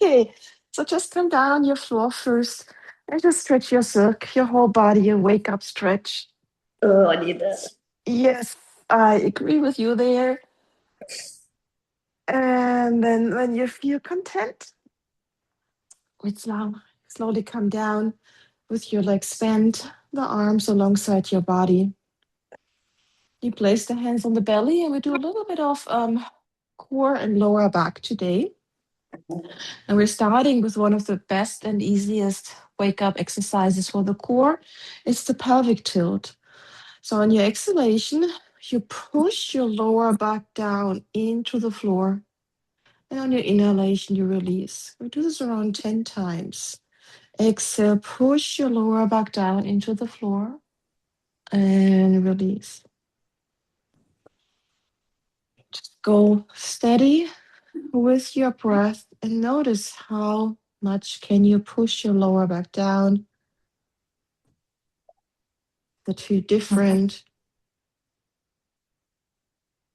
Okay, so just come down on your floor first and just stretch your whole body, a wake up stretch. Oh, I need that. Yes, I agree with you there. And then when you feel content, it's now slowly come down with your legs bent, the arms alongside your body. You place the hands on the belly, and we do a little bit of core and lower back today. And we're starting with one of the best and easiest wake up exercises for the core. It's the pelvic tilt. So on your exhalation, you push your lower back down into the floor. And on your inhalation, you release. We do this around 10 times. Exhale, push your lower back down into the floor and release. Just go steady with your breath and notice how much can you push your lower back down. The two different,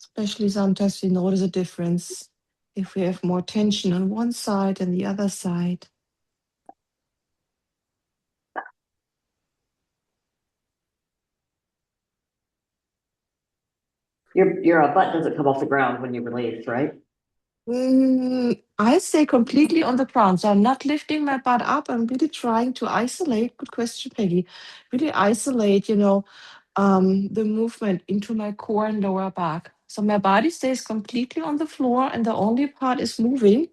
especially sometimes we notice a difference if we have more tension on one side than the other side. Your butt doesn't come off the ground when you release, right? I stay completely on the ground, so I'm not lifting my butt up. I'm really trying to isolate. Good question, Peggy. Really isolate, the movement into my core and lower back. So my body stays completely on the floor, and the only part is moving.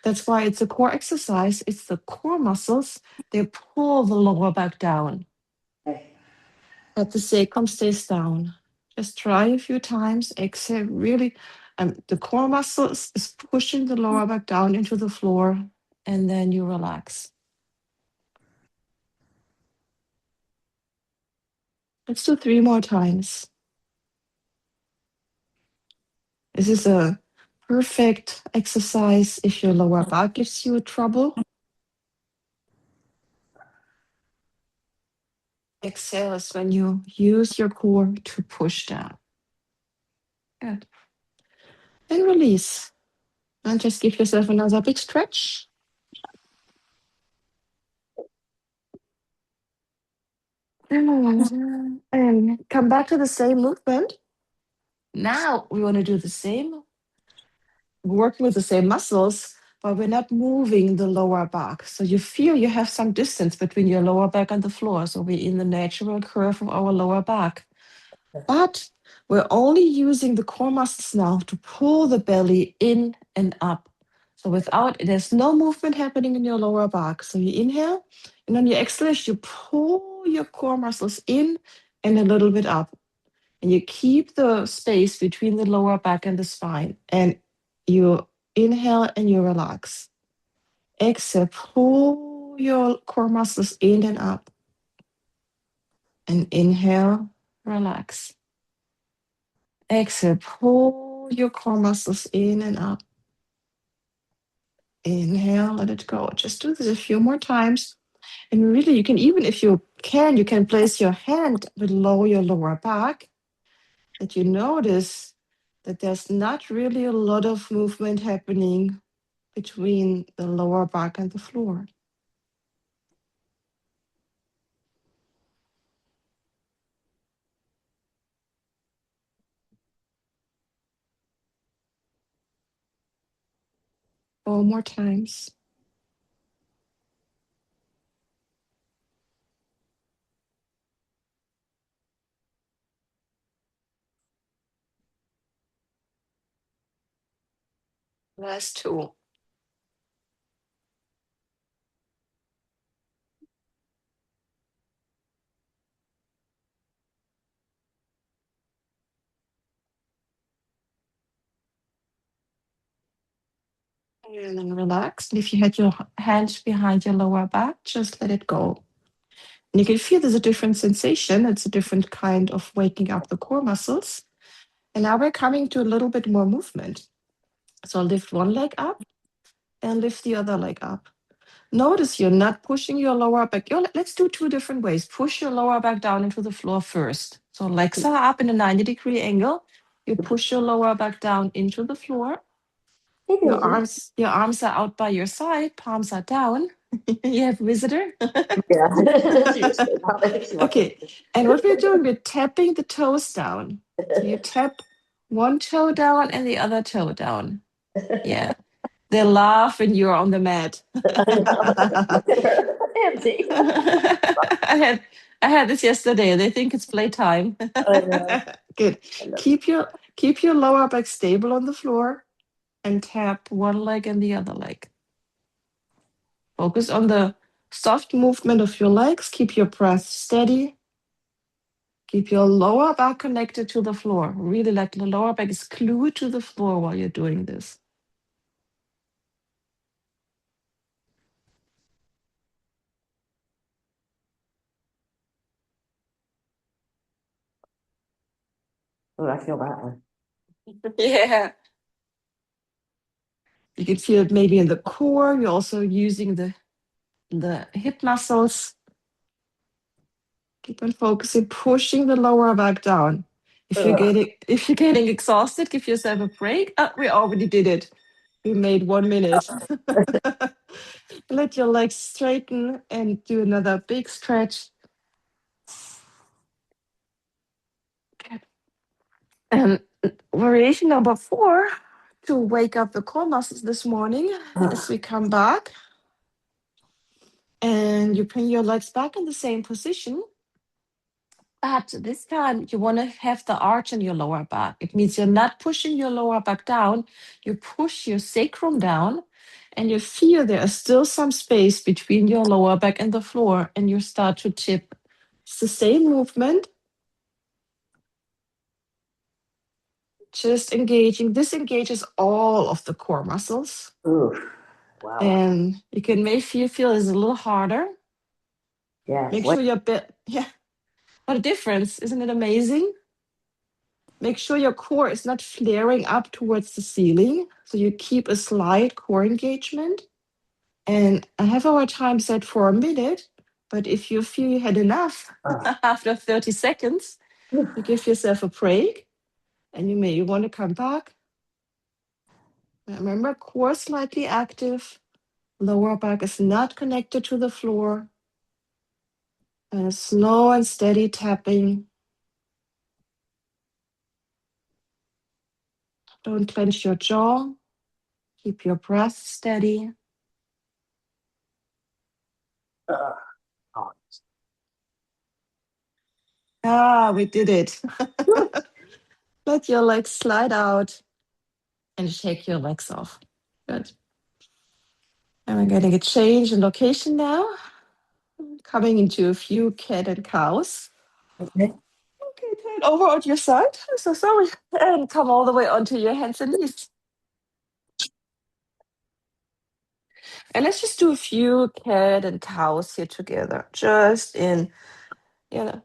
That's why it's a core exercise. It's the core muscles. They pull the lower back down, Okay. but the sacrum stays down. Just try a few times. Exhale, really. The core muscles is pushing the lower back down into the floor, and then you relax. Let's do 3 more times. This is a perfect exercise if your lower back gives you trouble. Exhale is when you use your core to push down. Good. And release. And just give yourself another big stretch. And come back to the same movement. Now we want to do the same, working with the same muscles, but we're not moving the lower back. So you feel you have some distance between your lower back and the floor. So we're in the natural curve of our lower back. But we're only using the core muscles now to pull the belly in and up. So there's no movement happening in your lower back. So you inhale, and on your exhalation, you pull your core muscles in and a little bit up. And you keep the space between the lower back and the spine. And you inhale and you relax. Exhale, pull your core muscles in and up. And inhale, relax. Exhale, pull your core muscles in and up. Inhale, let it go. Just do this a few more times. And really, you can even, if you can place your hand below your lower back, that you notice that there's not really a lot of movement happening between the lower back and the floor. Four more times. Last two. And then relax. And if you had your hand behind your lower back, just let it go. And you can feel there's a different sensation. It's a different kind of waking up the core muscles. And now we're coming to a little bit more movement. So lift one leg up and lift the other leg up. Notice you're not pushing your lower back. Let's do 2 different ways. Push your lower back down into the floor first. So legs are up in a 90-degree angle. You push your lower back down into the floor. Hey, Your Daisy. arms are out by your side, palms are down. You have a visitor. Yeah. I think she wants Okay, and what we're doing, we're tapping the toes down. So you tap one toe down and the other toe down. Yeah. They laugh when you're on the mat. I know. Look at her. Nancy. I had I had this yesterday. They think it's playtime. I know. Good. I know. Keep your lower back stable on the floor and tap one leg and the other leg. Focus on the soft movement of your legs. Keep your breath steady. Keep your lower back connected to the floor. Really, like the lower back is glued to the floor while you're doing this. Oh, I feel that one. Yeah. You can feel it maybe in the core. You're also using the hip muscles. Keep on focusing, pushing the lower back down. Ugh. If you're getting exhausted, give yourself a break. We already did it. We made 1 minute. Let your legs straighten and do another big stretch. And variation number 4 to wake up the core muscles this morning as we come back. And you bring your legs back in the same position. But this time you want to have the arch in your lower back. It means you're not pushing your lower back down. You push your sacrum down and you feel there is still some space between your lower back and the floor, and you start to tip. It's the same movement, just engaging. This engages all of the core muscles. Oof. Wow. And you can make you feel it's a little harder. Yes. Make sure your bit, yeah. What a difference. Isn't it amazing? Make sure your core is not flaring up towards the ceiling. So you keep a slight core engagement. And I have our time set for a minute. But if you feel you had enough after 30 seconds, you give yourself a break and you may want to come back. Remember, core slightly active. Lower back is not connected to the floor. And slow and steady tapping. Don't clench your jaw. Keep your breath steady. Oh. Ah, we did it. Let your legs slide out and shake your legs off. Good. And we're getting a change in location now. Coming into a few cat and cows. Okay. Okay, turn over on your side. I'm so sorry. And come all the way onto your hands and knees. And let's just do a few cat and cows here together. Just in,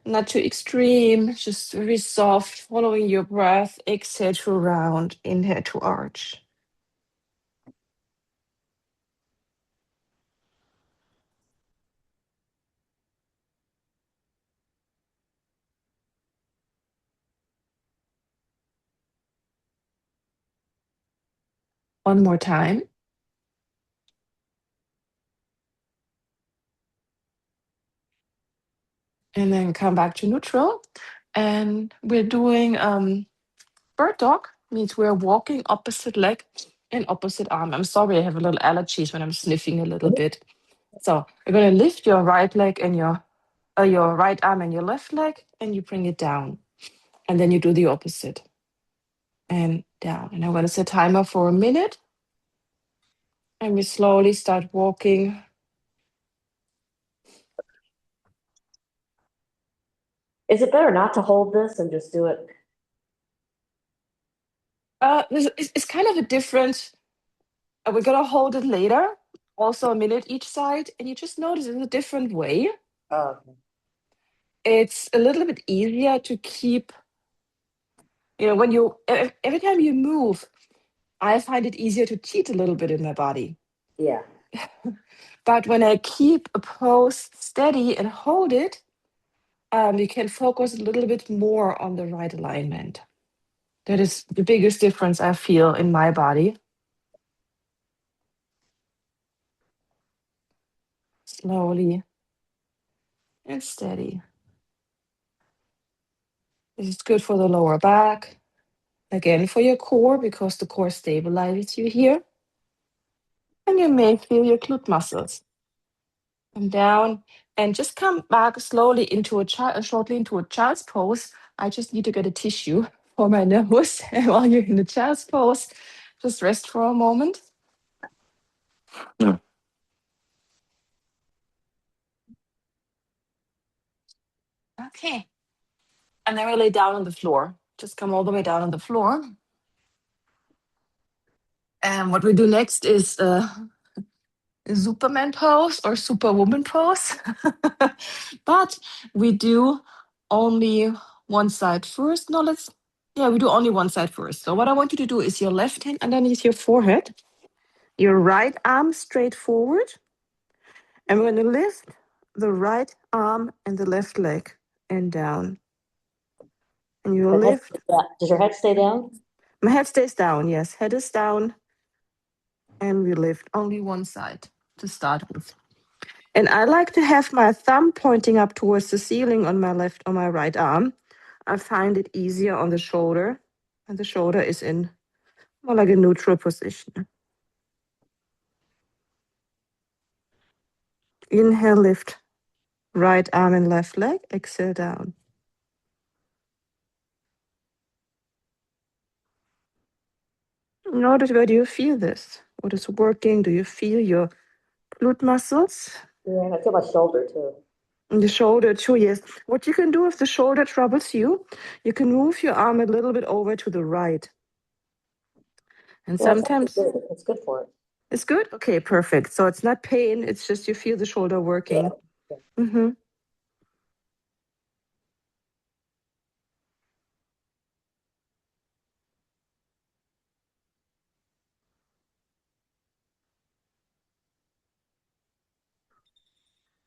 not too extreme, just very soft, following your breath. Exhale to round, inhale to arch. One more time. And then come back to neutral. And we're doing bird dog, means we're walking opposite leg and opposite arm. I'm sorry, I have a little allergies when I'm sniffing a little bit. So you're going to lift your right leg and your right arm and your left leg, and you bring it down. And then you do the opposite. And down. And I'm going to set timer for a minute. And we slowly start walking. Is it better not to hold this and just do it? It's kind of a different. We're going to hold it later, also a minute each side. And you just notice it's a different way. Oh, okay. It's a little bit easier to keep, when every time you move, I find it easier to cheat a little bit in my body. Yeah. But when I keep a pose steady and hold it, you can focus a little bit more on the right alignment. That is the biggest difference I feel in my body. slowly and steady. This is good for the lower back. Again, for your core, because the core stabilizes you here. And you may feel your glute muscles. Come down and just come back slowly into shortly into a child's pose. I just need to get a tissue for my nose. And while you're in the child's pose, just rest for a moment. Okay. And then we lay down on the floor. Just come all the way down on the floor. And what we do next is Superman pose or Superwoman pose. But we do only one side first. No, we do only one side first. So what I want you to do is your left hand underneath your forehead, your right arm straight forward. And we're going to lift the right arm and the left leg and down. And you lift. Does your head stay down? My head stays down, yes. Head is down. And we lift only one side to start with. And I like to have my thumb pointing up towards the ceiling on my right arm. I find it easier on the shoulder. And the shoulder is in more like a neutral position. Inhale, lift right arm and left leg. Exhale, down. Notice, where do you feel this? What is working? Do you feel your glute muscles? Yeah, I feel my shoulder too. And the shoulder too, yes. What you can do if the shoulder troubles you, you can move your arm a little bit over to the right. And sometimes it's good for it. It's good? Okay, perfect. So it's not pain, it's just you feel the shoulder working. Yeah. Mm-hmm.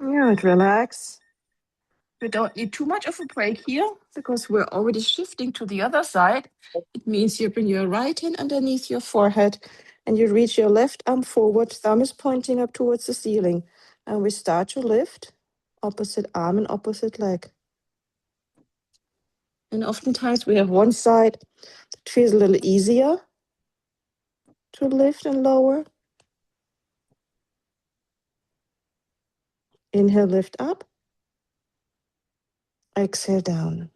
Yeah, and relax. We don't need too much of a break here because we're already shifting to the other side. It means you bring your right hand underneath your forehead and you reach your left arm forward. Thumb is pointing up towards the ceiling. And we start to lift opposite arm and opposite leg. And oftentimes we have one side that feels a little easier to lift and lower. Inhale, lift up. Exhale, down.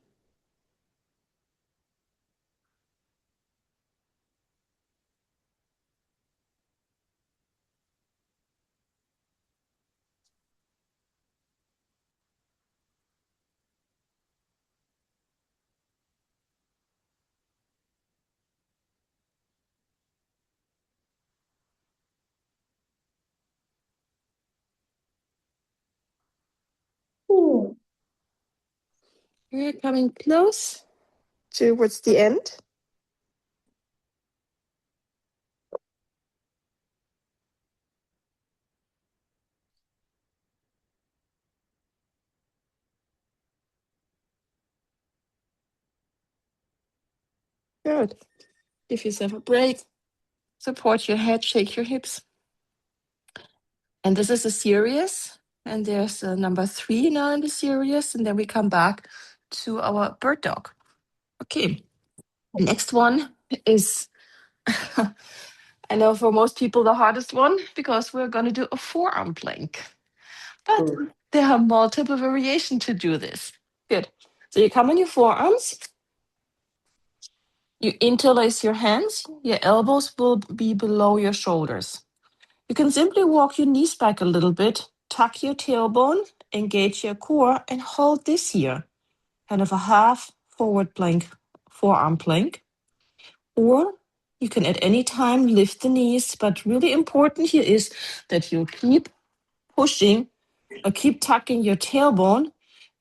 We're coming close towards the end. Good. Give yourself a break. Support your head, shake your hips. And this is a series. And there's a number 3 now in the series. And then we come back to our bird dog. Okay. Next one is, I know for most people, the hardest one because we're going to do a forearm plank. But there are multiple variations to do this. Good. So you come on your forearms. You interlace your hands. Your elbows will be below your shoulders. You can simply walk your knees back a little bit, tuck your tailbone, engage your core, and hold this here. Kind of a half forward plank, forearm plank. Or you can at any time lift the knees, but really important here is that you keep pushing or keep tucking your tailbone,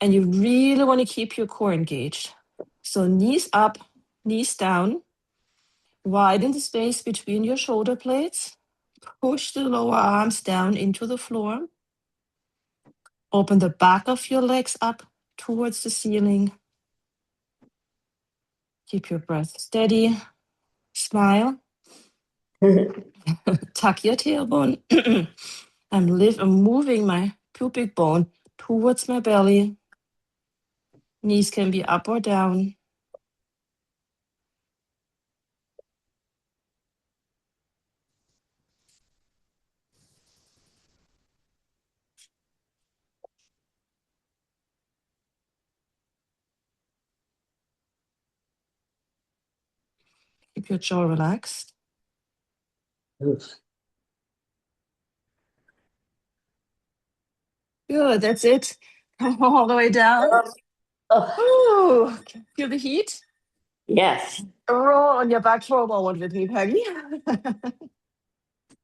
and you really want to keep your core engaged. So knees up, knees down. Widen the space between your shoulder blades. Push the lower arms down into the floor. Open the back of your legs up towards the ceiling. Keep your breath steady. Smile. Tuck your tailbone. I'm moving my pubic bone towards my belly. Knees can be up or down. Keep your jaw relaxed. Oof. Good, that's it. All the way down. Oh, feel the heat? Yes. Roll on your back for a moment with me, Peggy.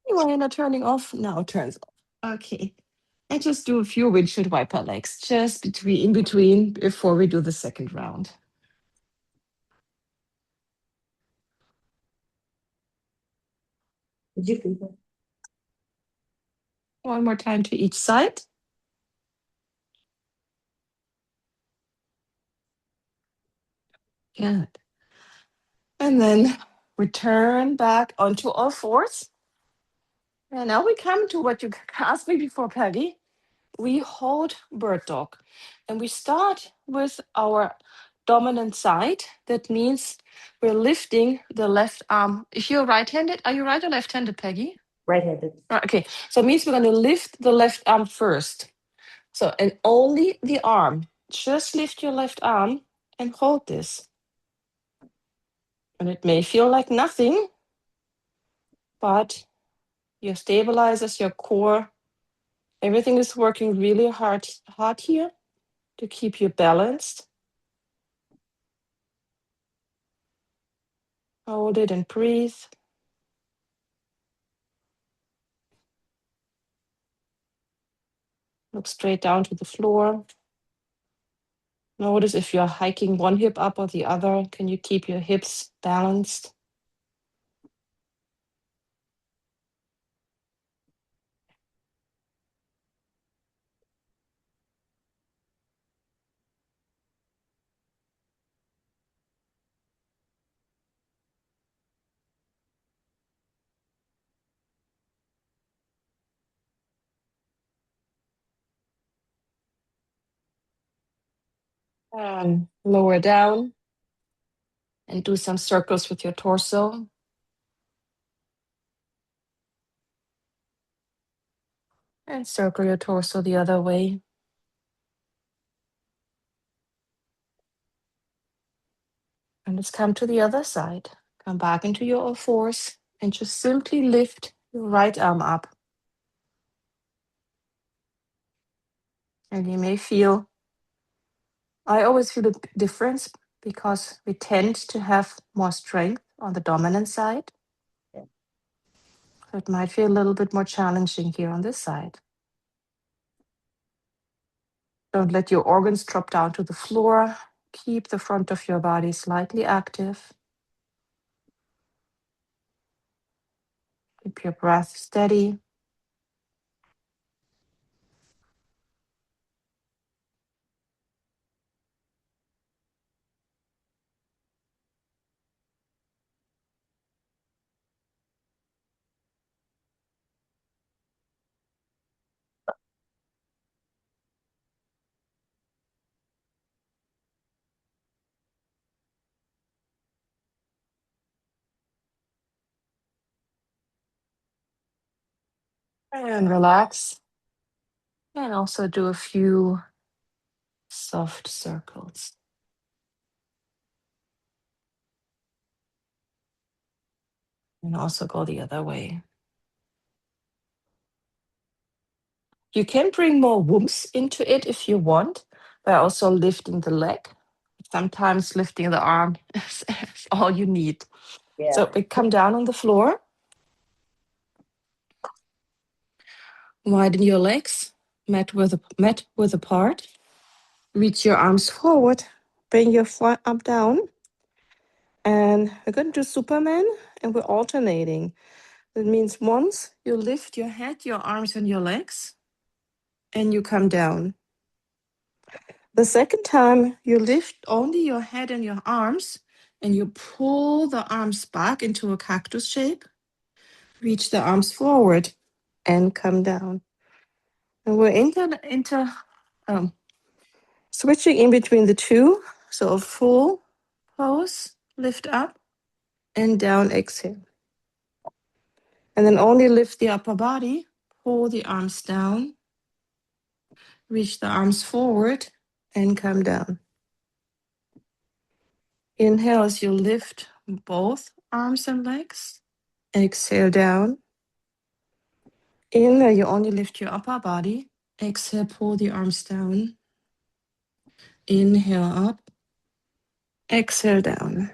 Why you're not turning off? Now it turns off. Okay. And just do a few windshield wiper legs, just in between before we do the second round. Did you feel that? One more time to each side. Good. And then return back onto all fours. And now we come to what you asked me before, Peggy. We hold bird dog. And we start with our dominant side. That means we're lifting the left arm. If you're right-handed, are you right or left-handed, Peggy? Right-handed. Okay, so it means we're going to lift the left arm first. So, and only the arm. Just lift your left arm and hold this. And it may feel like nothing, but your stabilizers, your core, everything is working really hard here to keep you balanced. Hold it and breathe. Look straight down to the floor. Notice if you're hiking one hip up or the other, can you keep your hips balanced? Lower down and do some circles with your torso. And circle your torso the other way. And let's come to the other side. Come back into your all fours and just simply lift your right arm up. And you may feel, I always feel a difference because we tend to have more strength on the dominant side. Yeah. So it might feel a little bit more challenging here on this side. Don't let your organs drop down to the floor. Keep the front of your body slightly active. Keep your breath steady. And relax. And also do a few soft circles. And also go the other way. You can bring more whoops into it if you want, by also lifting the leg. Sometimes lifting the arm is all you need. Yeah. So we come down on the floor. Widen your legs, mat width apart. Reach your arms forward. Bring your front arm down. And we're going to do Superman, and we're alternating. That means once you lift your head, your arms, and your legs, and you come down. The second time, you lift only your head and your arms, and you pull the arms back into a cactus shape. Reach the arms forward and come down. And we're switching in between the two. So a full pose, lift up and down, exhale. And then only lift the upper body, pull the arms down, reach the arms forward and come down. Inhale as you lift both arms and legs. Exhale down. Inhale, you only lift your upper body. Exhale, pull the arms down. Inhale up. Exhale down.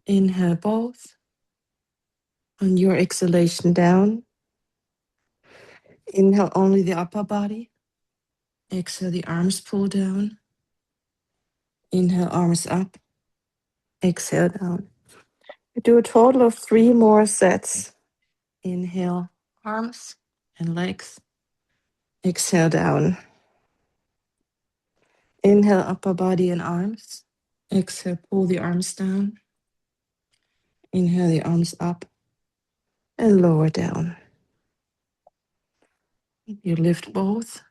Inhale both. On your exhalation down. Inhale only the upper body. Exhale, the arms pull down. Inhale, arms up. Exhale down. We do a total of 3 more sets. Inhale, arms and legs. Exhale down. Inhale, upper body and arms. Exhale, pull the arms down. Inhale, the arms up and lower down. You lift both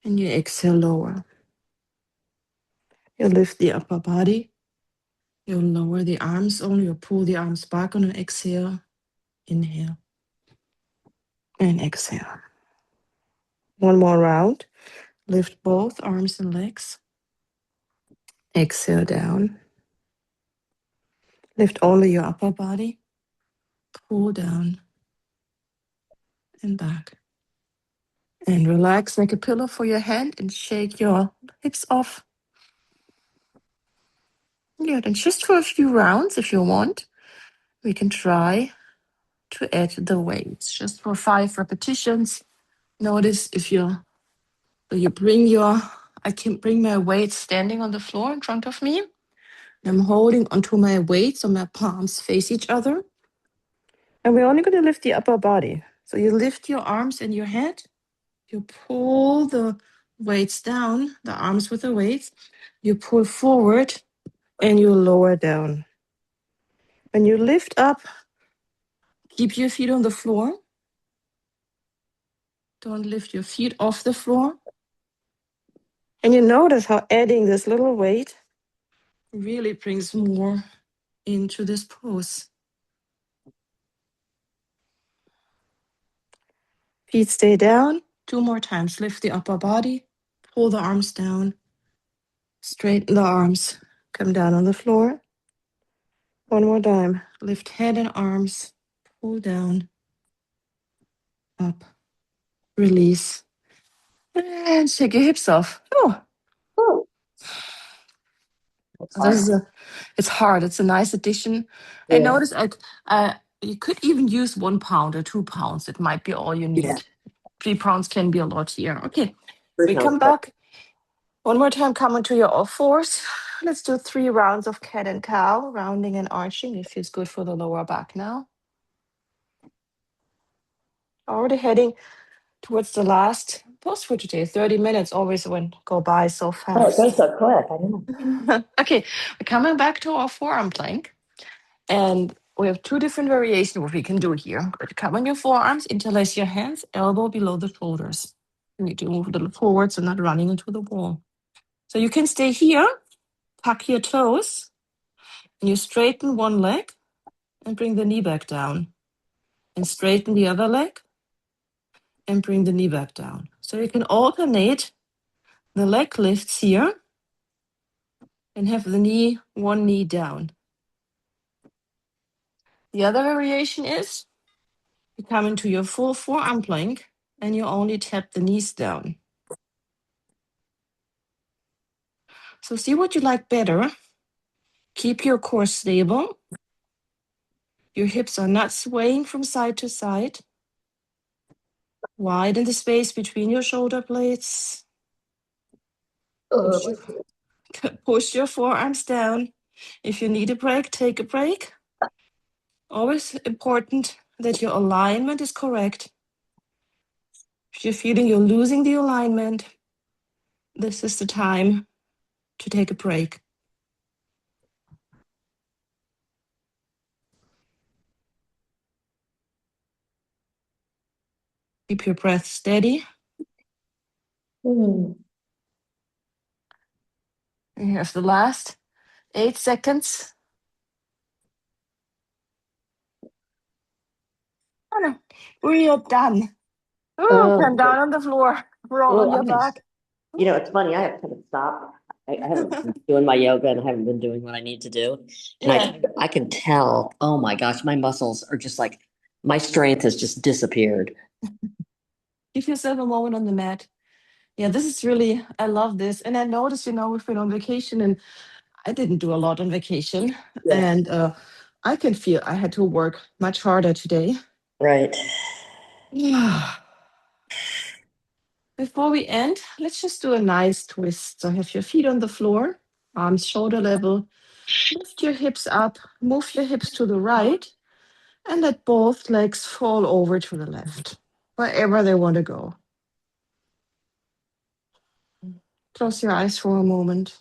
and you exhale lower. You lift the upper body. You lower the arms only, you pull the arms back on an exhale. Inhale and exhale. One more round. Lift both arms and legs. Exhale down. Lift only your upper body. Pull down and back. And relax, make a pillow for your hand and shake your hips off. Good, and just for a few rounds, if you want, we can try to add the weights. Just for 5 repetitions. Notice if you I can bring my weights standing on the floor in front of me. I'm holding onto my weights so my palms face each other. And we're only going to lift the upper body. So you lift your arms and your head. You pull the weights down, the arms with the weights. You pull forward and you lower down. When you lift up, keep your feet on the floor. Don't lift your feet off the floor. And you notice how adding this little weight really brings more into this pose. Feet stay down. 2 more times. Lift the upper body. Pull the arms down. Straighten the arms. Come down on the floor. One more time. Lift head and arms. Pull down. Up. Release. And shake your hips off. Oh, it's hard. It's a nice addition. Yeah. I noticed you could even use 1 pound or 2 pounds. It might be all you need. Yeah. 3 pounds can be a lot here. Okay, Pretty we come helpful. back. One more time, come onto your all fours. Let's do 3 rounds of cat and cow, rounding and arching. It feels good for the lower back now. Already heading towards the last pose for today. 30 minutes always go by so fast. Oh, it goes so quick. I know. Okay, we're coming back to our forearm plank. And we have 2 different variations what we can do here. Come on your forearms, interlace your hands, elbow below the shoulders. You need to move a little forward so not running into the wall. So you can stay here, tuck your toes, and you straighten one leg and bring the knee back down. And straighten the other leg and bring the knee back down. So you can alternate the leg lifts here and have the one knee down. The other variation is you come into your full forearm plank and you only tap the knees down. So see what you like better. Keep your core stable. Your hips are not swaying from side to side. Widen the space between your shoulder blades. Push your forearms down. If you need a break, take a break. Always important that your alignment is correct. If you're feeling you're losing the alignment, this is the time to take a break. Keep your breath steady. Hmm. And here's the last 8 seconds. Oh no, we are done. Oh, come down on the floor, roll on Oh, your back. it's funny. I have to stop. I haven't been doing my yoga and I haven't been doing what I need to do. And Yeah, I can tell, oh my gosh, my muscles are just like, my strength has just disappeared. give yourself a moment on the mat. Yeah, this is really, I love this. And I noticed, we've been on vacation and I didn't do a lot on vacation. Yeah. And I can feel I had to work much harder today. Right. Yeah. Before we end, let's just do a nice twist. So have your feet on the floor, arms shoulder level. Lift your hips up, move your hips to the right, and let both legs fall over to the left, wherever they want to go. Close your eyes for a moment.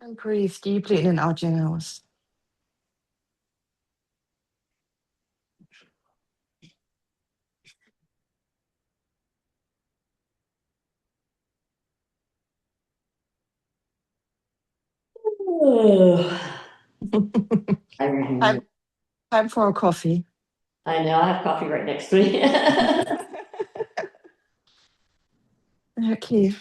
And breathe deeply in and out your nose. I Time for a coffee. know I have coffee right next to me. Okay.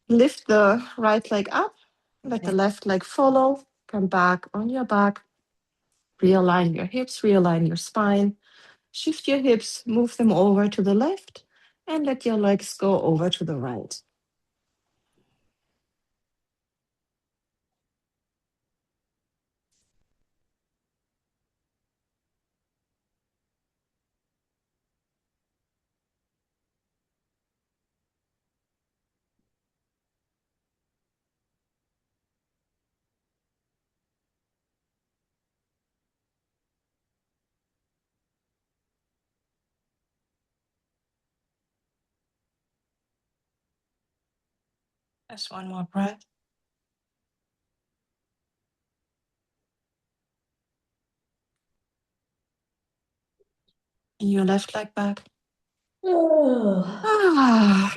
Lift the right leg up, let the left leg follow. Come back on your back. Realign your hips, realign your spine. Shift your hips, move them over to the left, and let your legs go over to the right. Just one more breath. And your left leg back. Oh. Ah.